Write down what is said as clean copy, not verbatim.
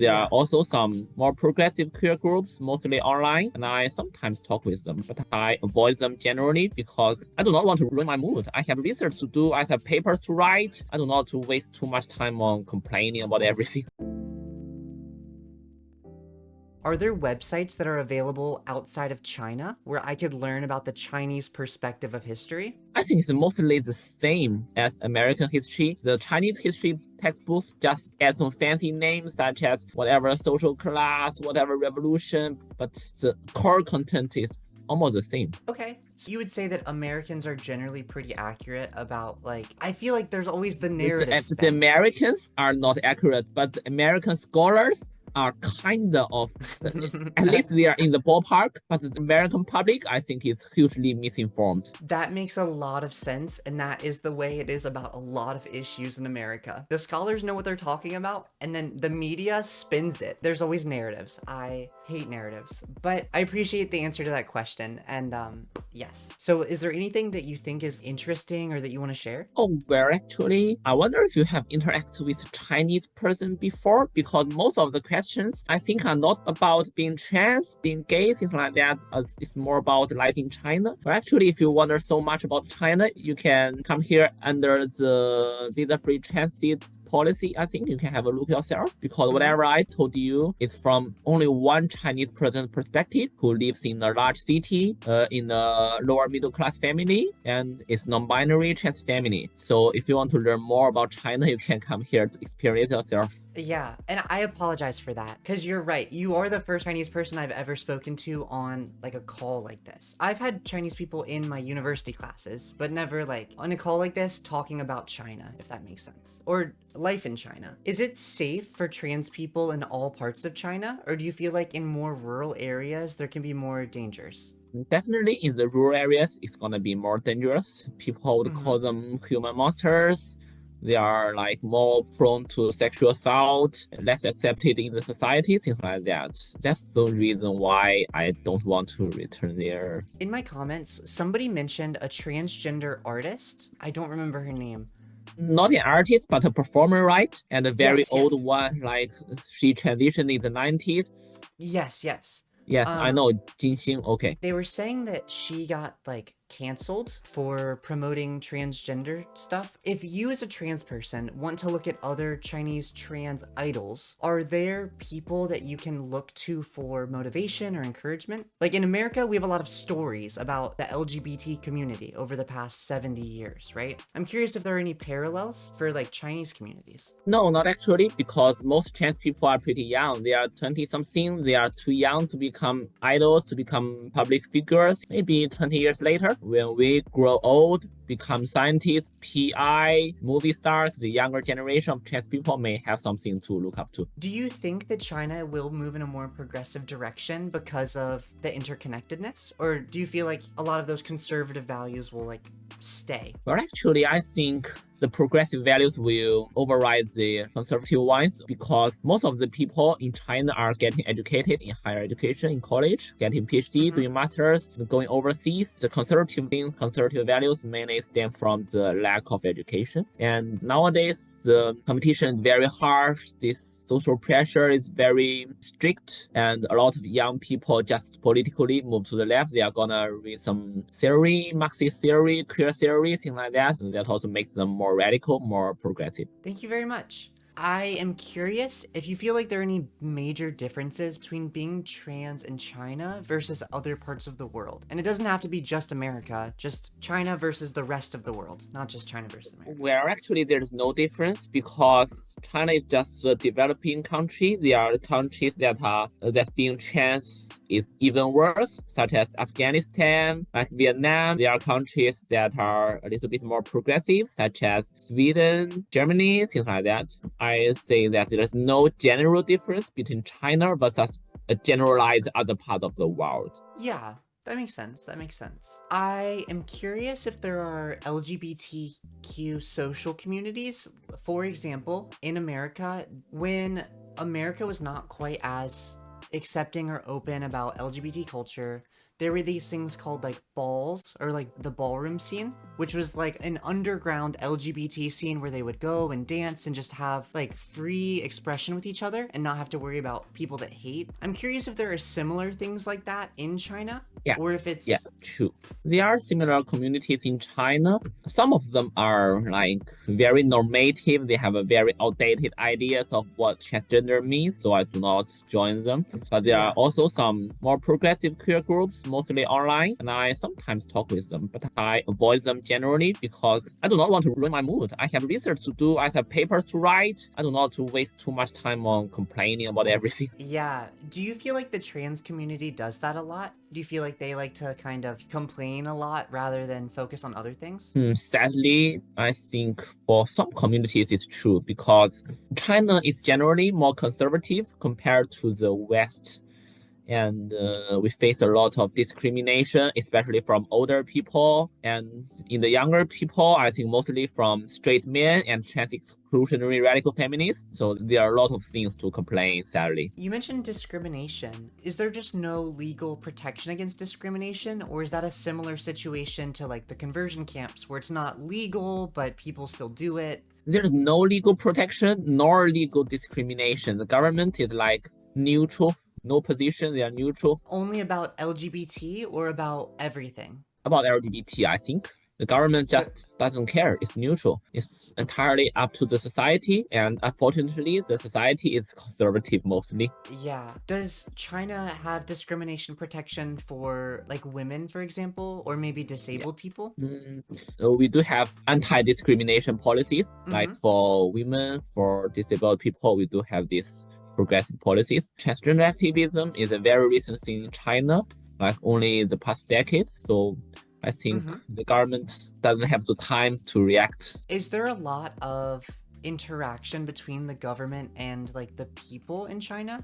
There are Yeah. also some more progressive queer groups, mostly online, and I sometimes talk with them, but I avoid them generally because I do not want to ruin my mood. I have research to do, I have papers to write. I do not want to waste too much time on complaining about everything. Are there websites that are available outside of China where I could learn about the Chinese perspective of history? I think it's mostly the same as American history. The Chinese history textbooks just add some fancy names such as whatever social class, whatever revolution, but the core content is almost the same. Okay. So you would say that Americans are generally pretty accurate about, like, I feel like there's always the narrative The spin. Americans are not accurate, but the American scholars are kind of, at least they are in the ballpark, but the American public, I think, is hugely misinformed. That makes a lot of sense, and that is the way it is about a lot of issues in America. The scholars know what they're talking about, and then the media spins it. There's always narratives. I hate narratives, but I appreciate the answer to that question, and yes. So is there anything that you think is interesting or that you want to share? Oh, well, actually, I wonder if you have interacted with a Chinese person before, because most of the questions I think are not about being trans, being gay, things like that. It's more about life in China. But actually, if you wonder so much about China, you can come here under the visa-free transit policy. I think you can have a look yourself, because whatever I told you is from only one Chinese person's perspective who lives in a large city, in a lower middle class family, and is non-binary trans family. So if you want to learn more about China, you can come here to experience yourself. Yeah, and I apologize for that, because you're right. You are the first Chinese person I've ever spoken to on like a call like this. I've had Chinese people in my university classes, but never like on a call like this talking about China, if that makes sense. Or life in China. Is it safe for trans people in all parts of China, or do you feel like in more rural areas there can be more dangers? Definitely in the rural areas, it's gonna be more dangerous. People would call them human monsters. They are like more prone to sexual assault, less accepted in the society, things like that. That's the reason why I don't want to return there. In my comments, somebody mentioned a transgender artist. I don't remember her name. Not an artist, but a performer, right? And a very Yes, old yes. one, like she transitioned in the 90s. Yes, yes. Yes, I know, Jinxing, okay. They were saying that she got like canceled for promoting transgender stuff. If you as a trans person want to look at other Chinese trans idols, are there people that you can look to for motivation or encouragement? Like in America, we have a lot of stories about the LGBT community over the past 70 years, right? I'm curious if there are any parallels for like Chinese communities. No, not actually, because most trans people are pretty young. They are 20 something. They are too young to become idols, to become public figures. Maybe 20 years later, when we grow old, become scientists, PI, movie stars, the younger generation of trans people may have something to look up to. Do you think that China will move in a more progressive direction because of the interconnectedness? Or do you feel like a lot of those conservative values will like stay? Well, actually, I think the progressive values will override the conservative ones, because most of the people in China are getting educated in higher education, in college, getting PhD, doing masters, going overseas. The conservative things, conservative values mainly stem from the lack of education. And nowadays, the competition is very harsh. This social pressure is very strict, and a lot of young people just politically move to the left. They are gonna read some theory, Marxist theory, queer theory, things like that, and that also makes them more radical, more progressive. Thank you very much. I am curious if you feel like there are any major differences between being trans in China versus other parts of the world. And it doesn't have to be just America, just China versus the rest of the world, not just China versus America. Well, actually, there's no difference, because China is just a developing country. There are countries that being trans is even worse, such as Afghanistan, like Vietnam. There are countries that are a little bit more progressive, such as Sweden, Germany, things like that. I say that there's no general difference between China versus a generalized other part of the world. Yeah, that makes sense. That makes sense. I am curious if there are LGBTQ social communities. For example, in America, when America was not quite as accepting or open about LGBT culture, there were these things called like balls or like the ballroom scene, which was like an underground LGBT scene where they would go and dance and just have like free expression with each other and not have to worry about people that hate. I'm curious if there are similar things like that in China, Yeah. or if it's Yeah, true. There are similar communities in China. Some of them are like very normative. They have a very outdated ideas of what transgender means, so I do not join them. But there are Yeah. also some more progressive queer groups, mostly online, and I sometimes talk with them, but I avoid them generally because I do not want to ruin my mood. I have research to do, I have papers to write. I do not want to waste too much time on complaining about everything. Yeah. Do you feel like the trans community does that a lot? Do you feel like they like to kind of complain a lot rather than focus on other things? Sadly, I think for some communities it's true because China is generally more conservative compared to the West. And we face a lot of discrimination, especially from older people. And in the younger people, I think mostly from straight men and trans exclusionary radical feminists. So there are a lot of things to complain, sadly. You mentioned discrimination. Is there just no legal protection against discrimination, or is that a similar situation to like the conversion camps where it's not legal, but people still do it? There's no legal protection nor legal discrimination. The government is like neutral, no position, they are neutral. Only about LGBT or about everything? About LGBT, I think the government The, just doesn't care. It's neutral. It's entirely up to the society, and unfortunately, the society is conservative mostly. yeah. Does China have discrimination protection for like women, for example, or maybe disabled people? We do have anti-discrimination policies, Mm-hmm. like for women, for disabled people. We do have these progressive policies. Transgender activism is a very recent thing in China, like only the past decade. So I think Mm-hmm. the government doesn't have the time to react. Is there a lot of interaction between the government and like the people in China?